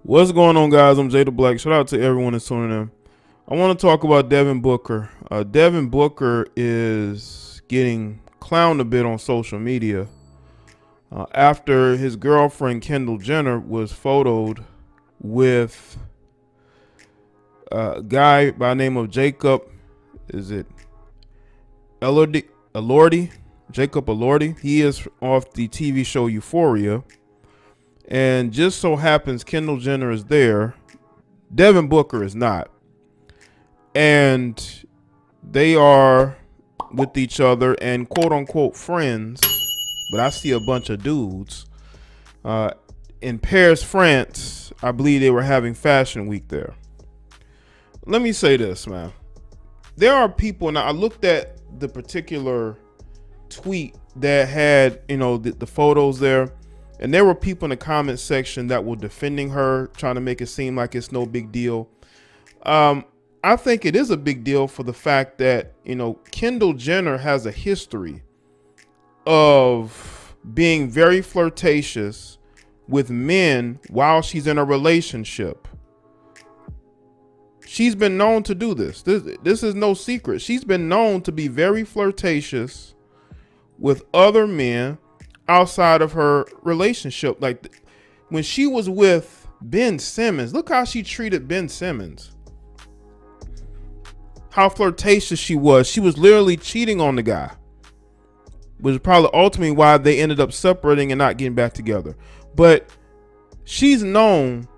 What's going on, guys? I'm Jay the Black. Shout out to everyone that's tuning in. I want to talk about Devin Booker. Devin Booker is getting clowned a bit on social media after his girlfriend Kendall Jenner was photoed with a guy by the name of Jacob. Is it Elordi? Jacob Elordi. He is off the TV show Euphoria. And just so happens Kendall Jenner is there. Devin Booker is not. And they are with each other and quote unquote friends. But I see a bunch of dudes. In Paris, France, I believe they were having fashion week there. Let me say this, man. There are people, now I looked at the particular tweet that had, the photos there. And there were people in the comment section that were defending her, trying to make it seem like it's no big deal. I think it is a big deal for the fact that, Kendall Jenner has a history of being very flirtatious with men while she's in a relationship. She's been known to do this. This is no secret. She's been known to be very flirtatious with other men outside of her relationship. Like when she was with Ben Simmons, look how she treated Ben Simmons. How flirtatious she was. She was literally cheating on the guy, which is probably ultimately why they ended up separating and not getting back together. But she's known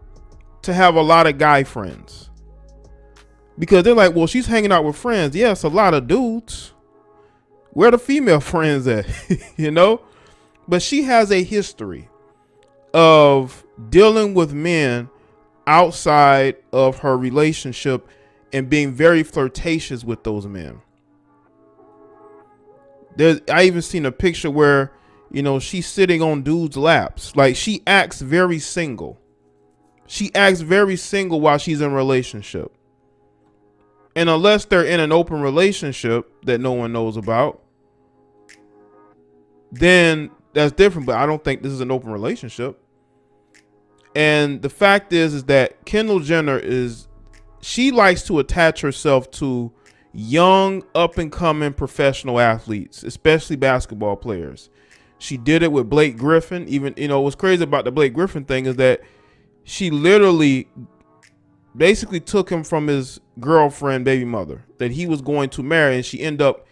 to have a lot of guy friends because they're like, well, she's hanging out with friends. Yes, a lot of dudes. Where are the female friends at? But she has a history of dealing with men outside of her relationship and being very flirtatious with those men. I even seen a picture where, she's sitting on dudes' laps. Like she acts very single. She acts very single while she's in a relationship. And unless they're in an open relationship that no one knows about, then that's different, but I don't think this is an open relationship. And the fact is that Kendall Jenner she likes to attach herself to young, up and coming professional athletes, especially basketball players. She did it with Blake Griffin. Even, what's crazy about the Blake Griffin thing is that she literally basically took him from his girlfriend, baby mother, that he was going to marry. And she ended up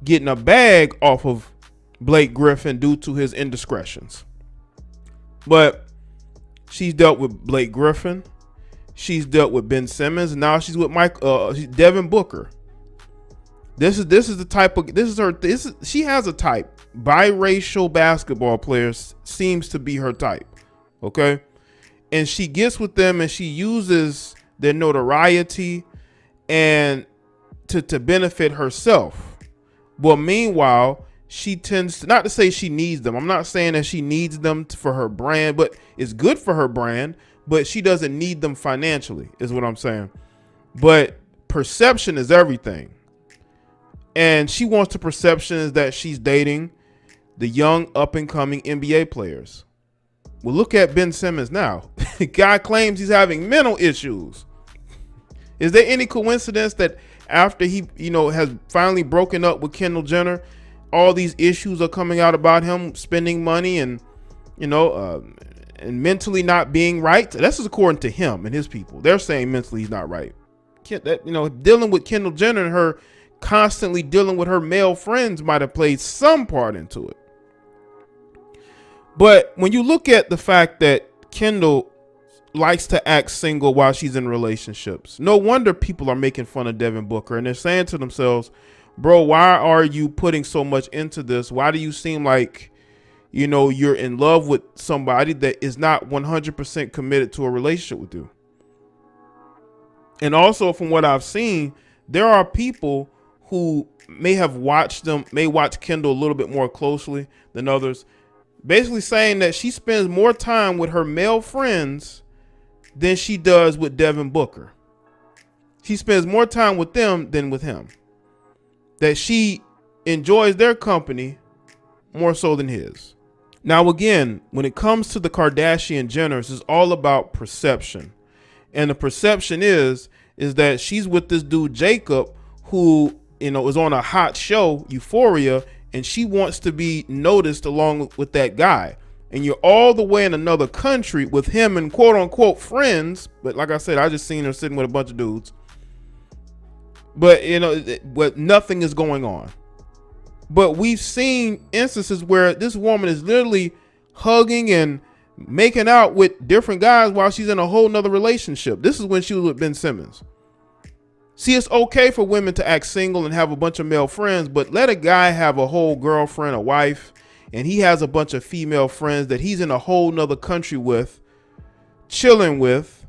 getting a bag off of Blake Griffin due to his indiscretions. But she's dealt with Blake Griffin. She's dealt with Ben Simmons. And now she's with Devin Booker. She has a type. Biracial basketball players seems to be her type. Okay. And she gets with them and she uses their notoriety and to benefit herself. But meanwhile, she tends to, not to say she needs them. I'm not saying that she needs them for her brand, but it's good for her brand, but she doesn't need them financially is what I'm saying. But perception is everything. And she wants the perception that she's dating the young up and coming NBA players. Well, look at Ben Simmons now. Guy claims he's having mental issues. Is there any coincidence that after he, has finally broken up with Kendall Jenner, all these issues are coming out about him spending money and, and mentally not being right? This is according to him and his people. They're saying mentally he's not right. Dealing with Kendall Jenner and her constantly dealing with her male friends might have played some part into it. But when you look at the fact that Kendall likes to act single while she's in relationships, no wonder people are making fun of Devin Booker. And they're saying to themselves, bro, why are you putting so much into this? Why do you seem like, you're in love with somebody that is not 100% committed to a relationship with you? And also from what I've seen, there are people who may watch Kendall a little bit more closely than others, basically saying that she spends more time with her male friends than she does with Devin Booker. She spends more time with them than with him. That she enjoys their company more so than his. Now, again, when it comes to the Kardashian Jenners, it's all about perception. And the perception is that she's with this dude, Jacob, who, is on a hot show, Euphoria, and she wants to be noticed along with that guy. And you're all the way in another country with him and quote unquote friends. But like I said, I just seen her sitting with a bunch of dudes. But, but nothing is going on. But we've seen instances where this woman is literally hugging and making out with different guys while she's in a whole nother relationship. This is when she was with Ben Simmons. See, it's okay for women to act single and have a bunch of male friends, but let a guy have a whole girlfriend, a wife, and he has a bunch of female friends that he's in a whole nother country with, chilling with.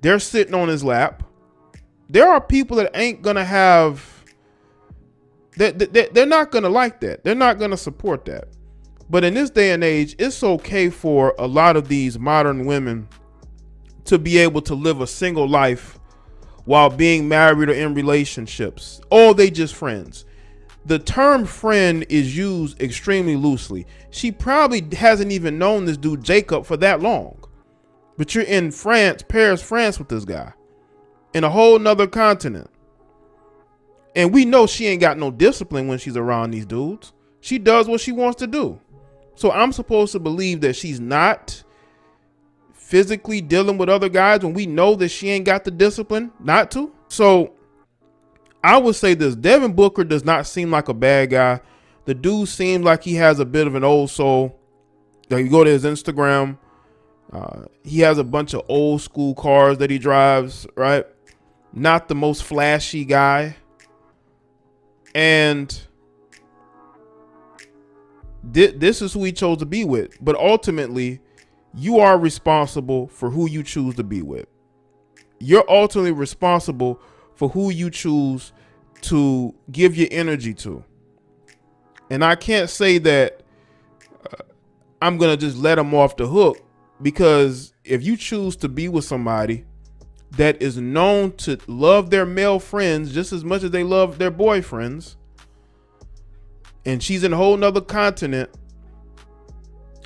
They're sitting on his lap. There are people that ain't gonna have, they're not gonna like that. They're not gonna support that. But in this day and age, it's okay for a lot of these modern women to be able to live a single life while being married or in relationships. Or they just friends. The term friend is used extremely loosely. She probably hasn't even known this dude Jacob for that long. But you're in France, Paris, France with this guy. In a whole nother continent. And we know she ain't got no discipline when she's around these dudes. She does what she wants to do. So I'm supposed to believe that she's not physically dealing with other guys when we know that she ain't got the discipline not to. So I would say this: Devin Booker does not seem like a bad guy. The dude seems like he has a bit of an old soul. Like, you go to his Instagram, he has a bunch of old school cars that he drives, right? Not the most flashy guy. And this is who he chose to be with. But ultimately, you are responsible for who you choose to be with. You're ultimately responsible for who you choose to give your energy to. And I can't say that I'm going to just let them off the hook, because if you choose to be with somebody that is known to love their male friends just as much as they love their boyfriends, and she's in a whole nother continent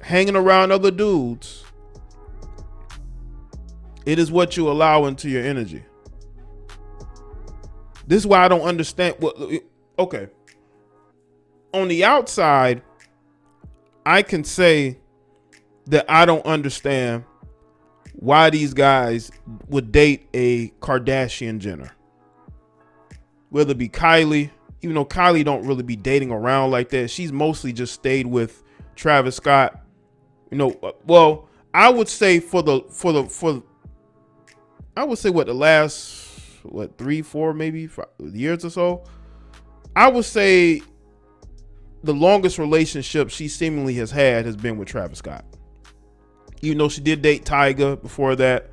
hanging around other dudes, it is what you allow into your energy. This is why I don't understand. Okay. On the outside, I can say that I don't understand why these guys would date a Kardashian Jenner. Whether it be Kylie, even though Kylie don't really be dating around like that. She's mostly just stayed with Travis Scott. Well, I would say the last 3, 4, maybe 5 years or so, I would say the longest relationship she seemingly has had has been with Travis Scott. Even though she did date Tyga before that,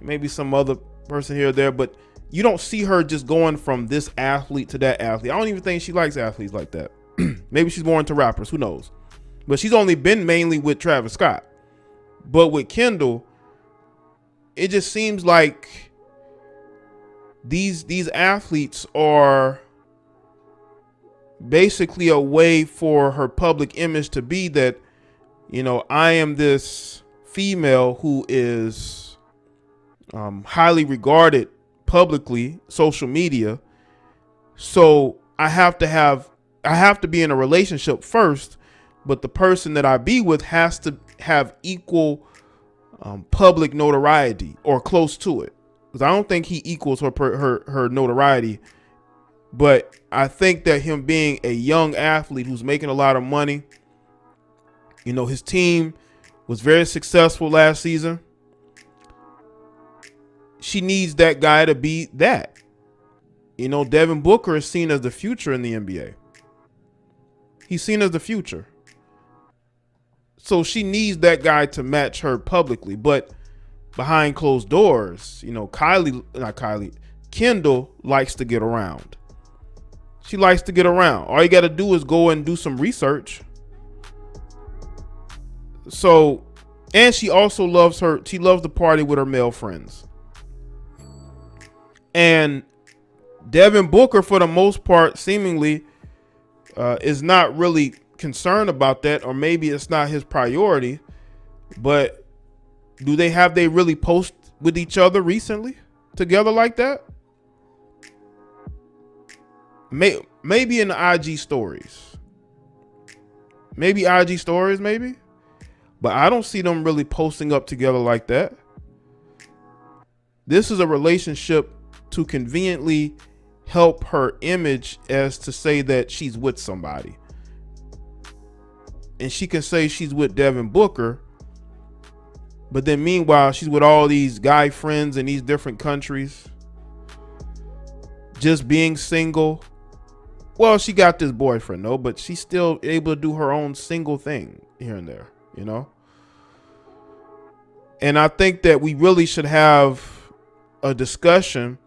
maybe some other person here or there, but you don't see her just going from this athlete to that athlete. I don't even think she likes athletes like that. Maybe she's more into rappers, who knows? But she's only been mainly with Travis Scott. But with Kendall, it just seems like these athletes are basically a way for her public image to be that, I am this female who is highly regarded publicly, social media. So I have to be in a relationship first, but the person that I be with has to have equal public notoriety or close to it. Because I don't think he equals her notoriety. But I think that him being a young athlete who's making a lot of money, his team was very successful last season. She needs that guy to be that. Devin Booker is seen as the future in the NBA. He's seen as the future. So she needs that guy to match her publicly. But behind closed doors, Kendall likes to get around. She likes to get around. All you got to do is go and do some research. So, and she also loves to party with her male friends. And Devin Booker, for the most part, seemingly is not really concerned about that, or maybe it's not his priority. But have they really post with each other recently together like that? Maybe in the IG stories. Maybe IG stories, maybe. But I don't see them really posting up together like that. This is a relationship to conveniently help her image, as to say that she's with somebody. And she can say she's with Devin Booker, but then meanwhile she's with all these guy friends in these different countries, just being single. Well, she got this boyfriend though, but she's still able to do her own single thing here and there, you know? And I think that we really should have a discussion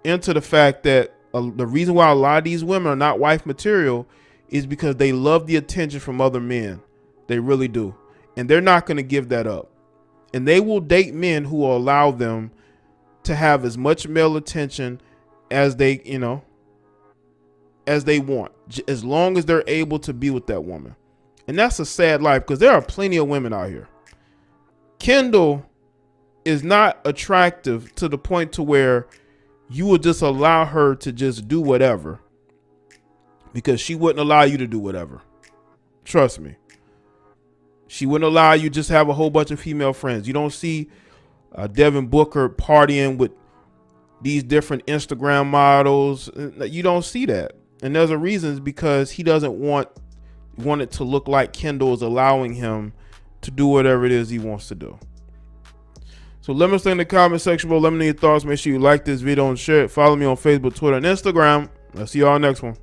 into the fact that the reason why a lot of these women are not wife material is because they love the attention from other men. They really do. And they're not going to give that up. And they will date men who will allow them to have as much male attention as they, as they want, as long as they're able to be with that woman. And that's a sad life, because there are plenty of women out here. Kendall is not attractive to the point to where you would just allow her to just do whatever, because she wouldn't allow you to do whatever. Trust me. She wouldn't allow you just have a whole bunch of female friends. You don't see Devin Booker partying with these different Instagram models. You don't see that. And there's a reason, is because he doesn't want it to look like Kendall is allowing him to do whatever it is he wants to do. So let me know in the comment section below. Let me know your thoughts. Make sure you like this video and share it. Follow me on Facebook, Twitter, and Instagram. I'll see y'all next one.